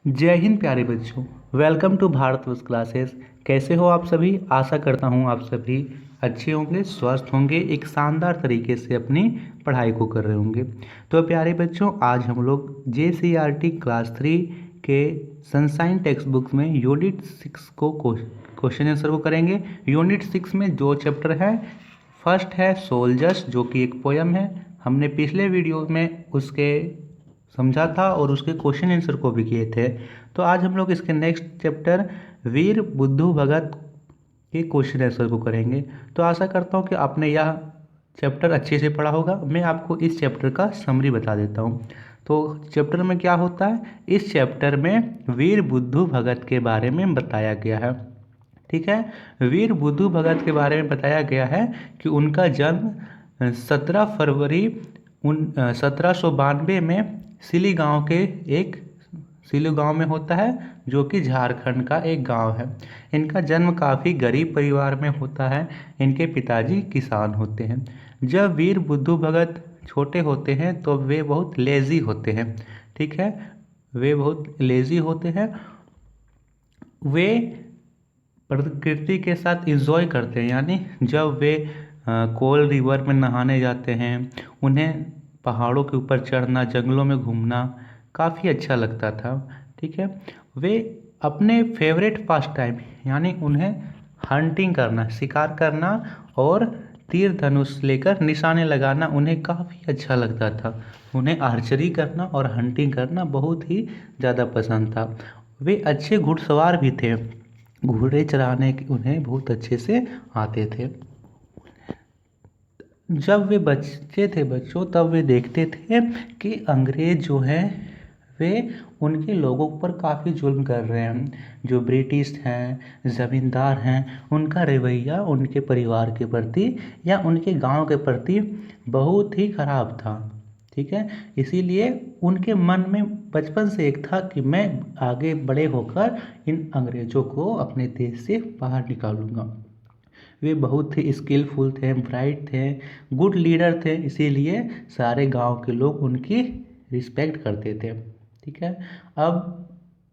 जय हिंद प्यारे बच्चों। Welcome to Bharat verse classes. कैसे हो आप सभी? आशा करता हूँ आप सभी अच्छे होंगे, स्वस्थ होंगे, एक शानदार तरीके से अपनी पढ़ाई को कर रहे होंगे। तो प्यारे बच्चों, आज हम लोग JCERT क्लास 3 के सनसाइन टेक्स्ट बुक में यूनिट 6 को क्वेश्चन आंसर को करेंगे। यूनिट 6 में दो चैप्टर है। फर्स्ट है सोल्जर्स, जो कि एक पोयम है। हमने पिछले वीडियो में उसके समझा था और उसके क्वेश्चन आंसर को भी किए थे। तो आज हम लोग इसके नेक्स्ट चैप्टर वीर बुद्धू भगत के क्वेश्चन आंसर को करेंगे। तो आशा करता हूँ कि आपने यह चैप्टर अच्छे से पढ़ा होगा। मैं आपको इस चैप्टर का समरी बता देता हूँ। तो चैप्टर में क्या होता है? इस चैप्टर में वीर बुद्धू भगत के बारे में बताया गया है। ठीक है, वीर बुद्धू भगत के बारे में बताया गया है कि उनका जन्म 17 फरवरी 1792 में सिली गांव के एक सिली गांव में होता है, जो कि झारखंड का एक गांव है। इनका जन्म काफ़ी गरीब परिवार में होता है। इनके पिताजी किसान होते हैं। जब वीर बुद्धू भगत छोटे होते हैं तो वे बहुत लेज़ी होते हैं। ठीक है, वे बहुत लेज़ी होते हैं। वे प्रकृति के साथ इंजॉय करते हैं, यानी जब वे कोल रिवर में नहाने जाते हैं, उन्हें पहाड़ों के ऊपर चढ़ना, जंगलों में घूमना काफ़ी अच्छा लगता था। ठीक है, वे अपने फेवरेट पास टाइम यानी उन्हें हंटिंग करना, शिकार करना और तीर धनुष लेकर निशाने लगाना उन्हें काफ़ी अच्छा लगता था। उन्हें आर्चरी करना और हंटिंग करना बहुत ही ज़्यादा पसंद था। वे अच्छे घुड़सवार भी थे। घोड़े चलाने उन्हें बहुत अच्छे से आते थे। जब वे बच्चे थे बच्चों, तब वे देखते थे कि अंग्रेज जो हैं वे उनके लोगों पर काफ़ी जुल्म कर रहे हैं। जो ब्रिटिश हैं, ज़मींदार हैं, उनका रवैया उनके परिवार के प्रति या उनके गांव के प्रति बहुत ही ख़राब था। ठीक है, इसीलिए उनके मन में बचपन से एक था कि मैं आगे बड़े होकर इन अंग्रेज़ों को अपने देश से बाहर निकालूंगा। वे बहुत ही स्किलफुल थे, ब्राइट थे, गुड लीडर थे, इसीलिए सारे गांव के लोग उनकी रिस्पेक्ट करते थे। ठीक है, अब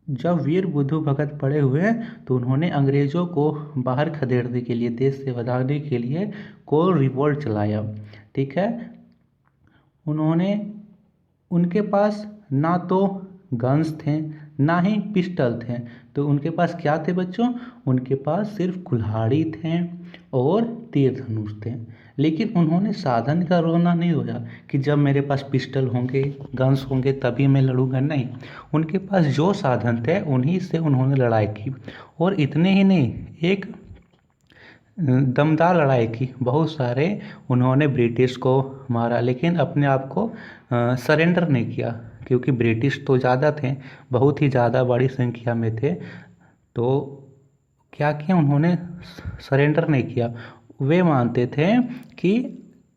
जब वीर बुद्धू भगत बड़े हुए तो उन्होंने अंग्रेज़ों को बाहर खदेड़ने के लिए, देश से भगाने के लिए कोल रिवोल्ट चलाया। ठीक है, उन्होंने उनके पास ना तो गन्स थे ना ही पिस्टल थे। तो उनके पास क्या थे बच्चों? उनके पास सिर्फ कुल्हाड़ी थे और तीर धनुष थे। लेकिन उन्होंने साधन का रोना नहीं रोया कि जब मेरे पास पिस्टल होंगे, गन्स होंगे तभी मैं लड़ूंगा। नहीं, उनके पास जो साधन थे उन्हीं से उन्होंने लड़ाई की। और इतने ही नहीं, एक दमदार लड़ाई की। बहुत सारे उन्होंने ब्रिटिश को मारा, लेकिन अपने आप को सरेंडर नहीं किया, क्योंकि ब्रिटिश तो ज़्यादा थे, बहुत ही ज़्यादा बड़ी संख्या में थे। तो क्या किया उन्होंने? सरेंडर नहीं किया। वे मानते थे कि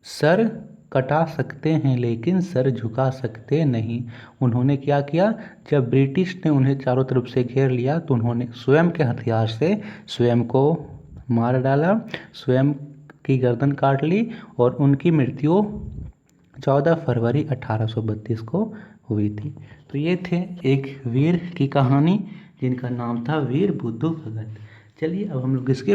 सर कटा सकते हैं लेकिन सर झुका सकते नहीं। उन्होंने क्या किया? जब ब्रिटिश ने उन्हें चारों तरफ से घेर लिया तो उन्होंने स्वयं के हथियार से स्वयं को मार डाला, स्वयं की गर्दन काट ली और उनकी मृत्यु 14 फरवरी 1832 को हुई थी। तो ये थे एक वीर की कहानी जिनका नाम था वीर बुद्धू भगत। चलिए अब हम लोग इसके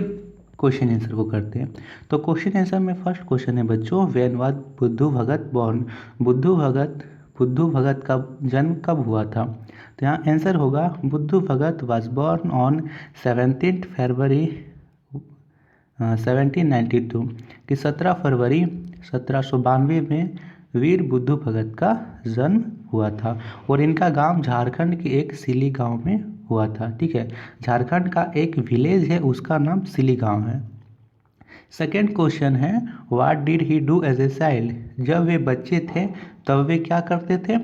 क्वेश्चन आंसर को करते हैं। तो क्वेश्चन आंसर में फर्स्ट क्वेश्चन है बच्चों, व्हेन वाज बुद्धू भगत बॉर्न? बुद्धू भगत का जन्म कब हुआ था? तो यहाँ आंसर होगा बुद्धू भगत वाज बॉर्न ऑन 17 फरवरी 1792 कि 17 फरवरी 1792 में वीर बुद्धू भगत का जन्म हुआ था। और इनका गांव झारखंड के एक सिली गांव में हुआ था। ठीक है, झारखंड का एक विलेज है, उसका नाम सिली गांव है। सेकेंड क्वेश्चन है, what did he do as a child? जब वे बच्चे थे तब वे क्या करते थे?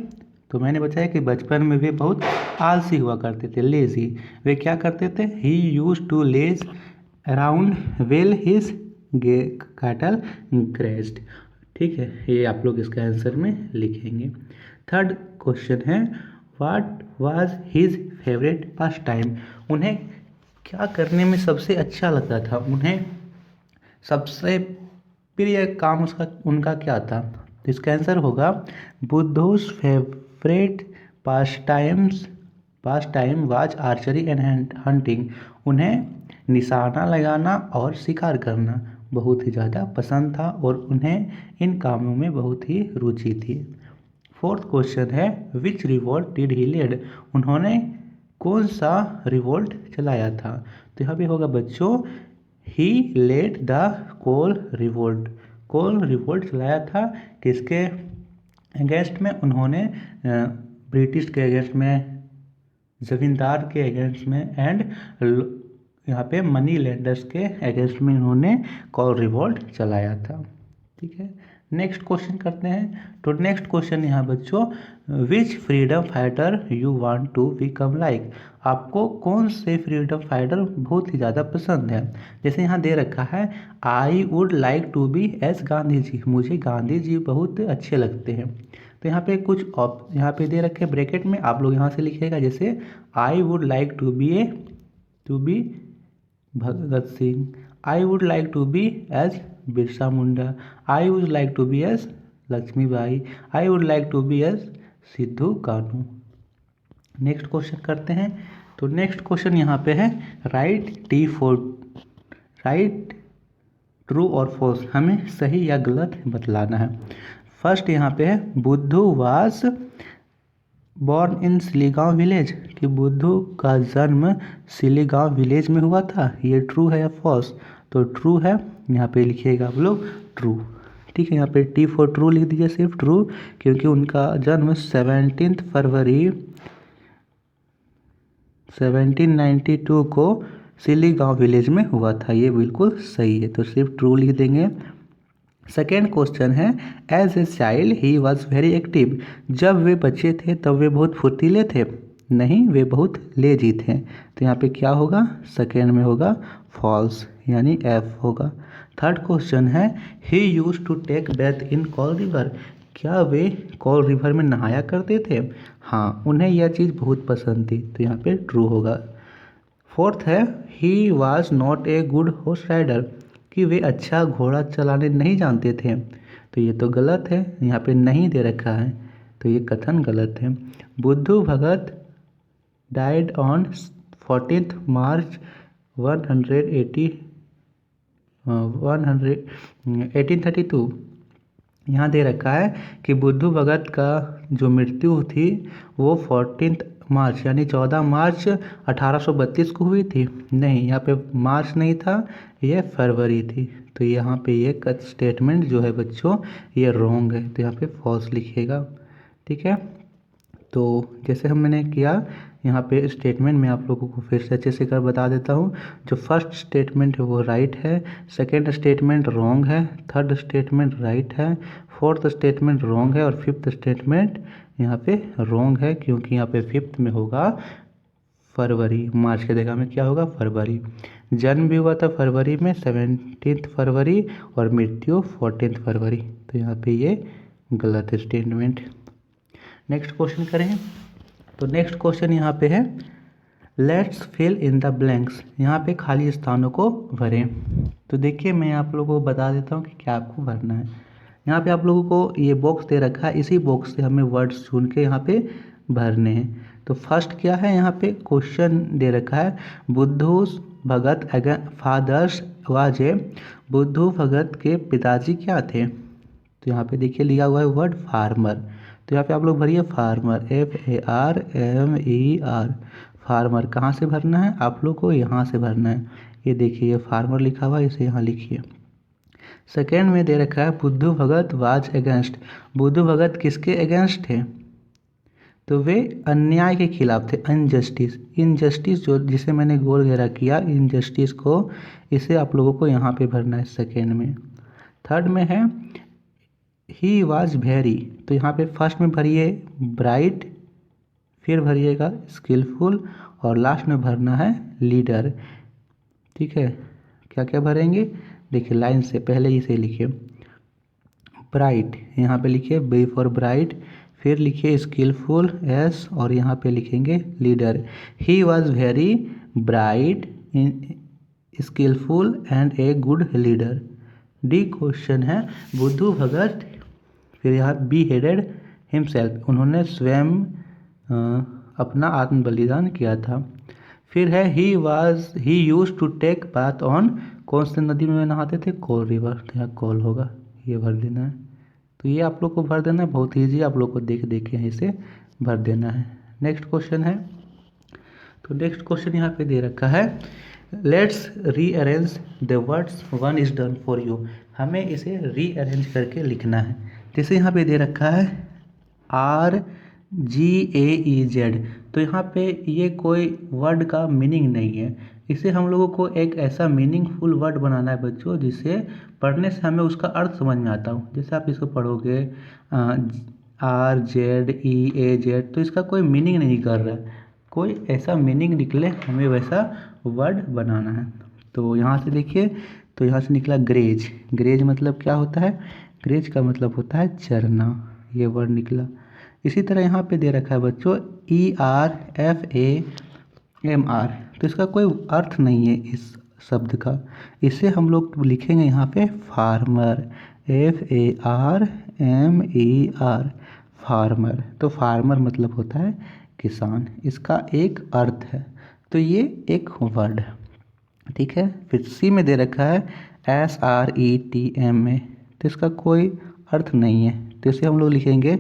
तो मैंने बताया कि बचपन में वे बहुत आलसी हुआ करते थे, लेजी। वे क्या करते थे? He use to laze around while his cattle grazed. ठीक है, ये आप लोग इसका आंसर में लिखेंगे। थर्ड क्वेश्चन है, what was his favourite pastime? उन्हें क्या करने में सबसे अच्छा लगता था? उन्हें सबसे प्रिय काम उनका क्या था? इसका आंसर होगा Budhu's favourite pastimes pastime was archery and hunting. उन्हें निशाना लगाना और शिकार करना बहुत ही ज़्यादा पसंद था और उन्हें इन कामों में बहुत ही रुचि थी। फोर्थ क्वेश्चन है विच रिवोल्ट डिड ही लीड। उन्होंने कौन सा रिवोल्ट चलाया था? तो यहाँ पे होगा बच्चों he led the Kol revolt. Kol revolt चलाया था किसके अगेंस्ट में? उन्होंने ब्रिटिश के अगेंस्ट में, जमींदार के अगेंस्ट में एंड यहाँ पे मनी लेंडर्स के अगेंस्ट में उन्होंने कोल रिवोल्ट चलाया था। ठीक है, नेक्स्ट क्वेश्चन करते हैं। तो नेक्स्ट क्वेश्चन यहाँ बच्चों which freedom fighter you want to become like. आपको कौन से फ्रीडम फाइटर बहुत ही ज़्यादा पसंद है? जैसे यहाँ दे रखा है I would like to be as Gandhi ji. मुझे गांधी जी बहुत अच्छे लगते हैं। तो यहाँ पे कुछ यहाँ पे दे रखे ब्रैकेट में, आप लोग यहाँ से लिखिएगा जैसे I would like to be Bhagat Singh, I would like to be as Birsa Munda, I would like to be as Lakshmibai, I would like to be as Sidhu Kanhu. Next question करते हैं। तो नेक्स्ट क्वेश्चन यहाँ पे है राइट ट्रू और फॉल्स। हमें सही या गलत बतलाना है। फर्स्ट यहाँ पे है बुद्धू वाज बॉर्न इन सिलीगांव विलेज, कि बुद्धू का जन्म सिलीगांव विलेज में हुआ था। ये ट्रू है या फॉल्स? तो ट्रू है, यहाँ पे लिखिएगा आप लोग ट्रू। ठीक है, यहाँ पे टी फॉर ट्रू लिख दीजिए, सिर्फ ट्रू, क्योंकि उनका जन्म 17 फरवरी 1792 को सिलीगांव विलेज में हुआ था। ये बिल्कुल सही है, तो सिर्फ ट्रू लिख देंगे। सेकेंड क्वेश्चन है as a child he was very active. जब वे बच्चे थे तब वे बहुत फुर्तीले थे। नहीं, वे बहुत लेजी थे। तो यहाँ पे क्या होगा? सेकेंड में होगा फॉल्स, यानी एफ होगा। थर्ड क्वेश्चन है he use to take bath in call river. क्या वे कॉल रिवर में नहाया करते थे? हाँ, उन्हें यह चीज़ बहुत पसंद थी, तो यहाँ पे ट्रू होगा। फोर्थ है he was not a good horse rider, कि वे अच्छा घोड़ा चलाने नहीं जानते थे। तो ये तो गलत है, यहाँ पे नहीं दे रखा है, तो ये कथन गलत है। बुद्धू भगत डाइड ऑन 14 मार्च 1832। यहाँ दे रखा है कि बुद्धू भगत का जो मृत्यु थी वो 14 मार्च यानी 14 मार्च 1832 को हुई थी। नहीं, यहाँ पे मार्च नहीं था, ये फरवरी थी। तो यहाँ पे ये स्टेटमेंट जो है बच्चों ये रॉन्ग है, तो यहाँ पे फॉल्स लिखिएगा। ठीक है, तो जैसे मैंने किया यहाँ पे स्टेटमेंट में आप लोगों को फिर से अच्छे से कर बता देता हूँ। जो फर्स्ट स्टेटमेंट है वो राइट है, सेकंड स्टेटमेंट रॉन्ग है, थर्ड स्टेटमेंट राइट है, फोर्थ स्टेटमेंट रॉन्ग है और फिफ्थ स्टेटमेंट यहाँ पे रॉन्ग है, क्योंकि यहाँ पे फिफ्थ में होगा फरवरी, मार्च के जगह में क्या होगा? फरवरी। जन्म भी हुआ था फरवरी में 17 फरवरी और मृत्यु 14 फरवरी, तो यहाँ पे ये गलत स्टेटमेंट। नेक्स्ट क्वेश्चन करें। तो नेक्स्ट क्वेश्चन यहाँ पे है let's fill in the blanks. यहाँ पे खाली स्थानों को भरें। तो देखिए मैं आप लोगों को बता देता हूँ कि क्या आपको भरना है। यहाँ पे आप लोगों को ये बॉक्स दे रखा है, इसी बॉक्स से हमें वर्ड्स चुन के यहाँ पे भरने हैं। तो फर्स्ट क्या है, यहाँ पे क्वेश्चन दे रखा है बुद्धू भगत फादर्स वाज ए। बुद्धू भगत के पिताजी क्या थे? तो यहाँ पे देखिए लिखा हुआ है वर्ड फार्मर। तो यहाँ पे आप लोग भरिए फार्मर, FARMER। फार्मर कहाँ से भरना है? आप लोग को यहाँ से भरना है। ये देखिए ये फार्मर लिखा हुआ है, इसे यहाँ लिखिए। सेकेंड में दे रखा है बुद्धू भगत वाज अगेंस्ट। बुद्धू भगत किसके अगेंस्ट थे? तो वे अन्याय के खिलाफ थे, इनजस्टिस जो जिसे मैंने गोल घेरा किया, इनजस्टिस को, इसे आप लोगों को यहाँ पे भरना है सेकेंड में। थर्ड में है ही वाज वेरी। तो यहाँ पे फर्स्ट में भरिए ब्राइट, फिर भरिएगा स्किलफुल और लास्ट में भरना है लीडर। ठीक है, क्या क्या भरेंगे देखिए लाइन से, पहले इसे लिखिए ब्राइट, यहाँ पे लिखिए B फॉर ब्राइट, फिर लिखिए स्किलफुल S और यहाँ पे लिखेंगे leader. He was very bright, skillful and a good leader. D question है बुद्धू भगत, फिर यहाँ बी हेडेड हिमसेल्फ, उन्होंने स्वयं अपना आत्म बलिदान किया था। फिर है he use to take bath on, कौन सी नदी में नहाते थे? कोल रिवर, तो यहाँ कोल होगा, ये भर देना है। तो ये आप लोग को भर देना है, बहुत ईजी, आप लोग को देख देख के इसे भर देना है। नेक्स्ट क्वेश्चन है, तो नेक्स्ट क्वेश्चन यहाँ पे दे रखा है, let's rearrange the words one is done for you. हमें इसे रीअरेंज करके लिखना है। जैसे यहाँ पे दे रखा है RGAEZ, तो यहाँ पे ये कोई वर्ड का मीनिंग नहीं है। इसे हम लोगों को एक ऐसा मीनिंगफुल वर्ड बनाना है बच्चों, जिसे पढ़ने से हमें उसका अर्थ समझ में आता हो। जैसे आप इसको पढ़ोगे RZEAZ, तो इसका कोई मीनिंग नहीं कर रहा है, कोई ऐसा मीनिंग निकले, हमें वैसा वर्ड बनाना है। तो यहाँ से देखिए, तो यहाँ से निकला ग्रेज। ग्रेज मतलब क्या होता है? ग्रेज का मतलब होता है चरना, ये वर्ड निकला। इसी तरह यहाँ पे दे रखा है बच्चों ERFAMR, तो इसका कोई अर्थ नहीं है इस शब्द का। इसे हम लोग लिखेंगे यहाँ पे फार्मर, FARMER, फार्मर। तो फार्मर मतलब होता है किसान, इसका एक अर्थ है। तो ये एक वर्ड है, ठीक है। फिर सी में दे रखा है SRETMA, तो इसका कोई अर्थ नहीं है, तो इसे हम लोग लिखेंगे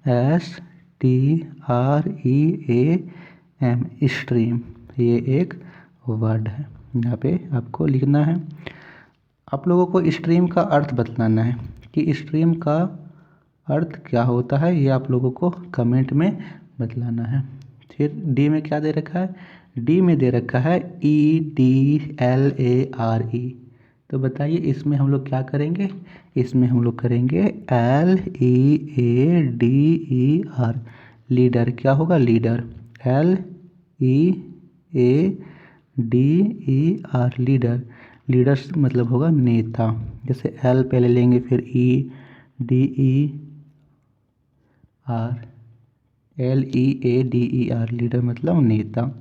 STREAM, स्ट्रीम। ये एक वर्ड है, यहाँ पे आपको लिखना है। आप लोगों को स्ट्रीम का अर्थ बतलाना है कि स्ट्रीम का अर्थ क्या होता है, ये आप लोगों को कमेंट में बतलाना है। फिर डी में क्या दे रखा है? डी में दे रखा है EDLARE, तो बताइए इसमें हम लोग क्या करेंगे? इसमें हम लोग करेंगे LEADER, लीडर। क्या होगा? Leader, LEADER, leader. लीडर मतलब होगा नेता। जैसे L पहले लेंगे, फिर LEADER, लीडर मतलब नेता।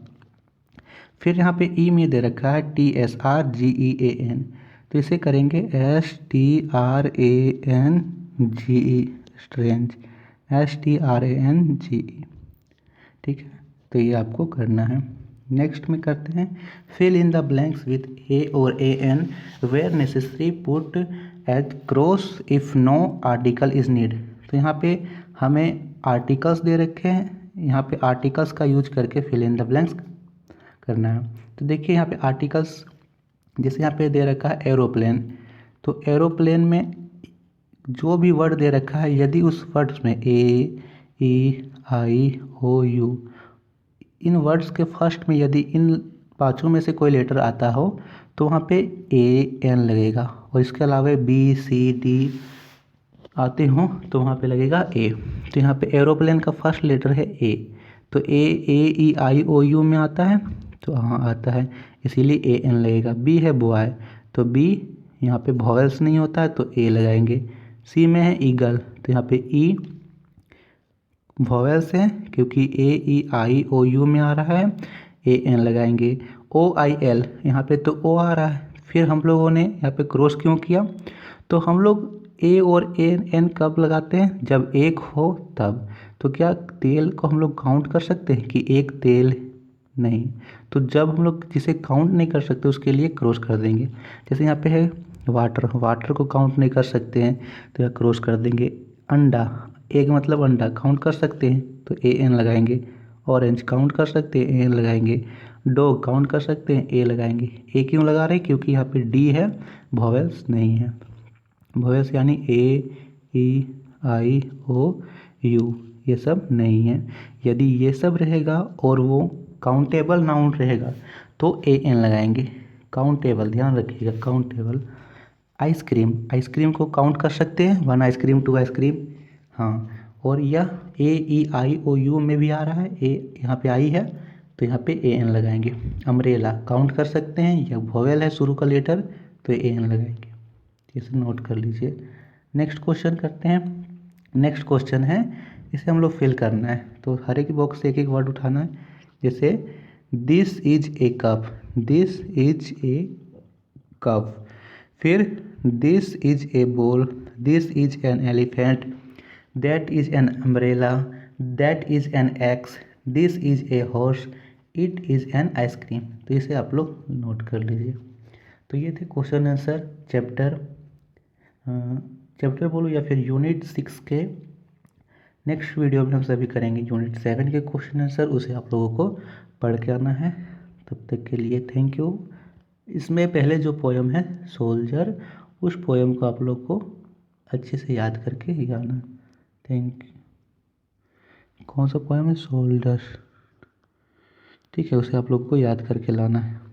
फिर यहाँ पे ई में दे रखा है TSRGEAN, तो इसे करेंगे STRANGE, स्ट्रेंज, STRANGE, ठीक है। तो ये आपको करना है। नेक्स्ट में करते हैं, fill in the blanks with A और AN where necessary, put at cross if no article is need. तो यहाँ पे हमें आर्टिकल्स दे रखे हैं, यहाँ पे आर्टिकल्स का यूज करके फिल इन द ब्लैंक्स करना है। तो देखिए यहाँ पे आर्टिकल्स, जैसे यहाँ पे दे रखा है एरोप्लेन, तो एरोप्लेन में जो भी वर्ड दे रखा है, यदि उस वर्ड्स में AEIOU, इन वर्ड्स के फर्स्ट में यदि इन पांचों में से कोई लेटर आता हो तो वहाँ पे AN लगेगा, और इसके अलावा BCD आते हों तो वहाँ पे लगेगा A। तो यहाँ पे एरोप्लेन का फर्स्ट लेटर है A, तो AEIOU में आता है, तो हाँ आता है, इसीलिए AN लगेगा। B है बॉय, तो B यहाँ पे वॉवेल्स नहीं होता है, तो A लगाएंगे। C में है ईगल, तो यहाँ पे E वॉवेल्स है, क्योंकि AEIOU में आ रहा है, AN लगाएंगे। OIL, यहाँ पे तो O आ रहा है, फिर हम लोगों ने यहाँ पे क्रॉस क्यों किया? तो हम लोग A और N कब लगाते हैं? जब एक हो तब। तो क्या तेल को हम लोग काउंट कर सकते हैं कि एक तेल? नहीं। तो जब हम लोग जिसे काउंट नहीं कर सकते उसके लिए क्रॉस कर देंगे। जैसे यहाँ पे है वाटर, वाटर को काउंट नहीं कर सकते हैं तो यहाँ क्रॉस कर देंगे। अंडा, एक मतलब अंडा काउंट कर सकते हैं तो AN लगाएंगे। ऑरेंज काउंट कर सकते हैं, AN लगाएंगे। डॉग काउंट कर सकते हैं, A लगाएंगे। A क्यों लगा रहे हैं? क्योंकि यहाँ पे D है, वॉवेल्स नहीं है। वॉवेल्स यानी AEIOU ये सब नहीं है। यदि ये सब रहेगा और वो काउंटेबल नाउन रहेगा तो AN लगाएंगे। काउंटेबल, ध्यान रखिएगा, काउंटेबल। आइसक्रीम, आइसक्रीम को काउंट कर सकते हैं, 1 आइसक्रीम 2 आइसक्रीम, हाँ। और यह AEIOU में भी आ रहा है, यहाँ पे आई है तो यहाँ पे AN लगाएंगे। अम्ब्रेला काउंट कर सकते हैं, यह वोवेल है शुरू का लेटर, तो AN लगाएंगे। इसे नोट कर लीजिए। नेक्स्ट क्वेश्चन करते हैं। नेक्स्ट क्वेश्चन है, इसे हम लोग फिल करना है, तो हर एक बॉक्स से एक एक वर्ड उठाना है। जैसे this is a cup, this is a cup. फिर this is a ball, this is an elephant, that is an umbrella, that is an axe, this is a horse, it is an ice cream. तो इसे आप लोग note कर लीजिए। तो ये थे क्वेश्चन आंसर चैप्टर बोलो या फिर यूनिट 6 के। नेक्स्ट वीडियो में हम सभी करेंगे यूनिट 7 के क्वेश्चन आंसर, उसे आप लोगों को पढ़ के आना है। तब तक के लिए थैंक यू। इसमें पहले जो पोयम है सोल्जर, उस पोयम को आप लोग को अच्छे से याद करके ही आना। Thank you. कौन सा पोयम है? सोल्जर। ठीक है, उसे आप लोग को याद करके लाना है।